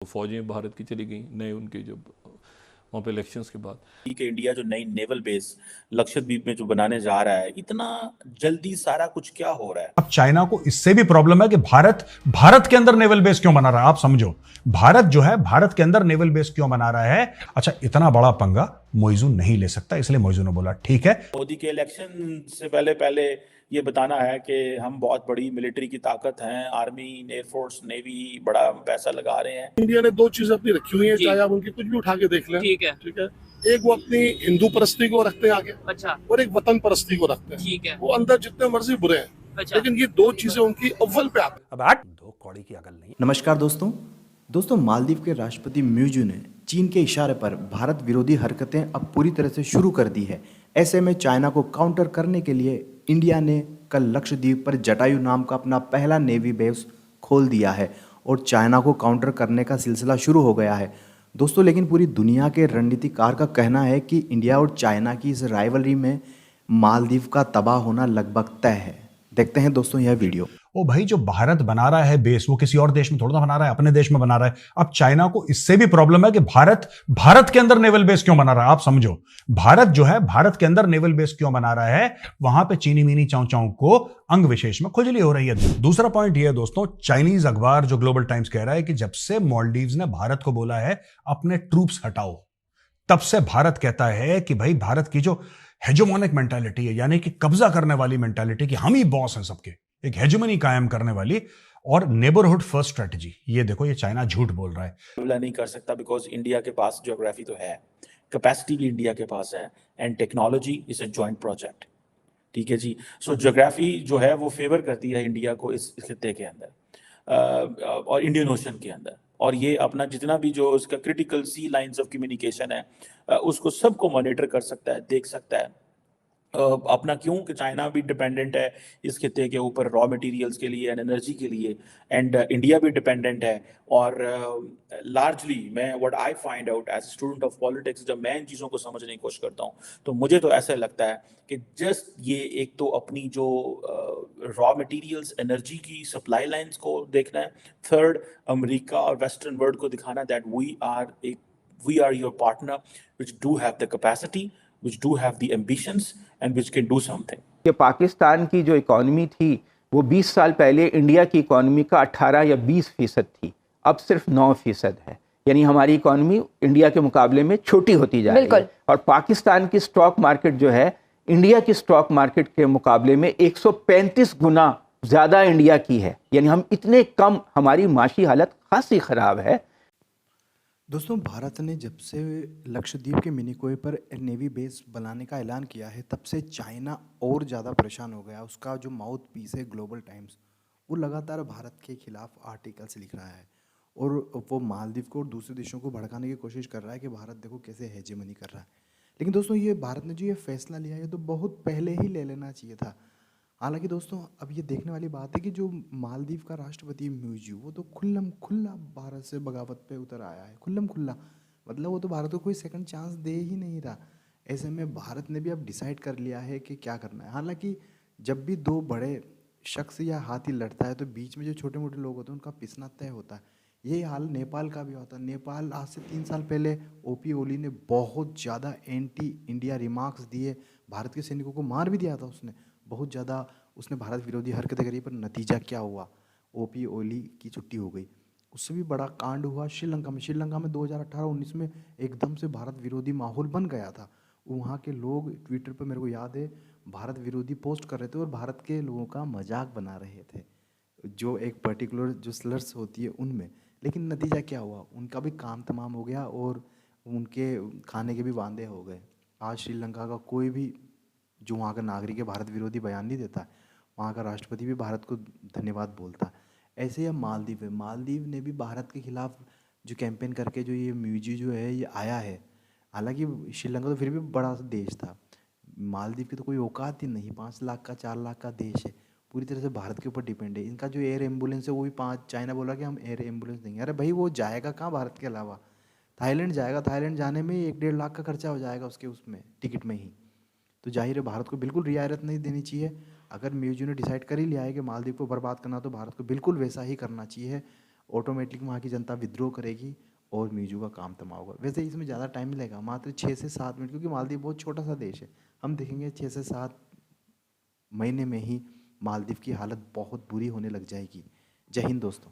फौजें भारत की चली गई नए उनके जब वहाँ पे इलेक्शंस के बाद। कि इंडिया जो नई नेवल बेस लक्षद्वीप में जो बनाने जा रहा है, इतना जल्दी सारा कुछ क्या हो रहा है? अब चाइना को इससे भी प्रॉब्लम है कि भारत भारत के अंदर नेवल बेस क्यों बना रहा है। आप समझो, भारत जो है भारत के अंदर नेवल बेस क्यों बना रहा है। अच्छा, इतना बड़ा पंगा मोइजू नहीं ले सकता, इसलिए मोइजू ने बोला ठीक है। मोदी के इलेक्शन से पहले पहले ये बताना है कि हम बहुत बड़ी मिलिट्री की ताकत हैं, आर्मी, एयरफोर्स, नेवी बड़ा पैसा लगा रहे हैं। इंडिया ने दो चीजें अपनी रखी हुई हैं, जी। चाहे आप उनकी कुछ भी उठा के देख लें। ठीक है। ठीक है, एक वो अपनी हिंदू परस्ती को रखते हैं आगे, अच्छा। और एक वतन परस्ती को रखते हैं। ठीक है। वो अंदर जितने मर्जी बुरे हैं, अच्छा। लेकिन ये दो चीजें उनकी अव्वल पे आती हैं। अब हट, दो कौड़ी की अकल नहीं। नमस्कार दोस्तों, मालदीव के राष्ट्रपति म्यूजू ने चीन के इशारे पर भारत विरोधी हरकतें अब पूरी तरह से शुरू कर दी है। ऐसे में चाइना को काउंटर करने के लिए इंडिया ने कल लक्षद्वीप पर जटायु नाम का अपना पहला नेवी बेस खोल दिया है और चाइना को काउंटर करने का सिलसिला शुरू हो गया है दोस्तों। लेकिन पूरी दुनिया के रणनीतिकार का कहना है कि इंडिया और चाइना की इस राइवलरी में मालदीव का तबाह होना लगभग तय है। देखते हैं दोस्तों यह वीडियो। ओ भाई, जो भारत बना रहा है बेस, वो किसी और देश में थोड़ा ना बना रहा है, अपने देश में बना रहा है। अब चाइना को इससे भी प्रॉब्लम है कि भारत के अंदर नेवल बेस क्यों बना रहा है। आप समझो, भारत जो है भारत के अंदर नेवल बेस क्यों बना रहा है। वहां पे चीनी मीनी चाउ चाउ को अंग विशेष में खुजली हो रही है। दूसरा पॉइंट ये है दोस्तों, चाइनीज अखबार जो ग्लोबल टाइम्स कह रहा है कि जब से मालदीव्स ने भारत को बोला है अपने ट्रूप्स हटाओ, तब से भारत कहता है कि भाई भारत की जो हेजोमोनिक मेंटालिटी है, यानी कि कब्जा करने वाली मेंटालिटी, कि हम ही बॉस हैं सबके, एक हेजोमनी कायम करने वाली और नेबरहुड फर्स्ट स्ट्रेटजी, ये देखो ये चाइना झूठ बोल रहा है। मुकाबला नहीं कर सकता बिकॉज इंडिया के पास ज्योग्राफी तो है, कैपेसिटी भी इंडिया के पास है, and technology is a joint project. ठीक है जी। सो ज्योग्राफी जो है वो फेवर करती है इंडिया को इस खित्ते के अंदर और इंडियन ओशन के अंदर, और ये अपना जितना भी जो उसका क्रिटिकल सी लाइंस ऑफ कम्युनिकेशन है उसको सबको मॉनिटर कर सकता है, देख सकता है। अपना क्यों कि चाइना भी डिपेंडेंट है इस खित्ते के ऊपर रॉ मटेरियल्स के लिए एंड एनर्जी के लिए, एंड इंडिया भी डिपेंडेंट है। और लार्जली मैं what I find out as student of politics, जब मैं इन चीज़ों को समझने की कोशिश करता हूँ तो मुझे तो ऐसा लगता है कि जस्ट ये एक तो अपनी जो रॉ मटेरियल्स एनर्जी की सप्लाई लाइंस को देखना है, थर्ड अमेरिका और वेस्टर्न वर्ल्ड को दिखाना that we are your partner which do have the capacity, which do have the ambitions and which can do something. कि पाकिस्तान की जो इकॉनमी थी वो 20 साल पहले इंडिया की इकॉनमी का 18 या 20% थी, अब सिर्फ 9% है। यानी हमारी इकॉनमी इंडिया के मुकाबले में छोटी होती जा रही है। और पाकिस्तान की स्टॉक मार्केट जो है इंडिया की स्टॉक मार्केट के मुकाबले में 135 गुना ज़्यादा इंडिया की है। यानी हम इतने कम, हमारी माशी हालत खासी ख़राब है। दोस्तों, भारत ने जब से लक्षद्वीप के मिनिकोय पर नेवी बेस बनाने का ऐलान किया है, तब से चाइना और ज़्यादा परेशान हो गया। उसका जो माउथ पीस है ग्लोबल टाइम्स, वो लगातार भारत के खिलाफ आर्टिकल्स लिख रहा है और वो मालदीव को और दूसरे देशों को भड़काने की कोशिश कर रहा है कि भारत देखो कैसे हेजेमनी कर रहा है। लेकिन दोस्तों, ये भारत ने जो ये फैसला लिया है तो बहुत पहले ही ले लेना चाहिए था। हालांकि दोस्तों, अब ये देखने वाली बात है कि जो मालदीव का राष्ट्रपति म्यूजू, वो तो खुल्लम खुल्ला भारत से बगावत पे उतर आया है, खुल्लम खुल्ला। मतलब वो तो भारत को कोई सेकंड चांस दे ही नहीं रहा। ऐसे में भारत ने भी अब डिसाइड कर लिया है कि क्या करना है। हालांकि जब भी दो बड़े शख्स या हाथी लड़ता है तो बीच में जो छोटे मोटे लोग होते हैं उनका पिसना तय होता है। यही हाल नेपाल का भी होता है। नेपाल आज से 3 साल पहले ओपी ओली ने बहुत ज़्यादा एंटी इंडिया रिमार्क्स दिए, भारत के सैनिकों को मार भी दिया था उसने, बहुत ज़्यादा उसने भारत विरोधी हरकतें करी। पर नतीजा क्या हुआ, ओपी ओली की छुट्टी हो गई। उससे भी बड़ा कांड हुआ श्रीलंका में। श्रीलंका में 2018-19 में एकदम से भारत विरोधी माहौल बन गया था। वहाँ के लोग ट्विटर पर, मेरे को याद है, भारत विरोधी पोस्ट कर रहे थे और भारत के लोगों का मजाक बना रहे थे, जो एक पर्टिकुलर जो स्लर्स होती है उनमें। लेकिन नतीजा क्या हुआ, उनका भी काम तमाम हो गया और उनके खाने के भी वांदे हो गए। आज श्रीलंका का कोई भी जो वहाँ का नागरिक है भारत विरोधी बयान नहीं देता है, वहाँ का राष्ट्रपति भी भारत को धन्यवाद बोलता है। ऐसे ही मालदीव है, मालदीव ने भी भारत के खिलाफ जो कैंपेन करके जो ये म्यूजी जो है ये आया है। हालांकि श्रीलंका तो फिर भी बड़ा देश था, मालदीव की तो कोई औकात ही नहीं, 5 लाख का 4 लाख का देश है, पूरी तरह से भारत के ऊपर डिपेंड है। इनका जो एयर एम्बुलेंस है वो भी 5, चाइना बोला कि हम एयर एम्बुलेंस देंगे। अरे भाई, वो जाएगा कहाँ भारत के अलावा, थाईलैंड जाएगा, थाईलैंड जाने में 1-1.5 लाख का खर्चा हो जाएगा उसके उसमें टिकट में ही। तो जाहिर है भारत को बिल्कुल रियायत नहीं देनी चाहिए। अगर म्यूजियम ने डिसाइड कर ही लिया है कि मालदीव को बर्बाद करना, तो भारत को बिल्कुल वैसा ही करना चाहिए। ऑटोमेटिक वहाँ की जनता विद्रोह करेगी और मीजू का काम तमाम होगा। वैसे इसमें ज़्यादा टाइम नहीं लगेगा, मात्र 6 से 7 मिनट, क्योंकि मालदीव बहुत छोटा सा देश है। हम देखेंगे 6 से 7 महीने में ही मालदीव की हालत बहुत बुरी होने लग जाएगी। जय हिंद दोस्तों।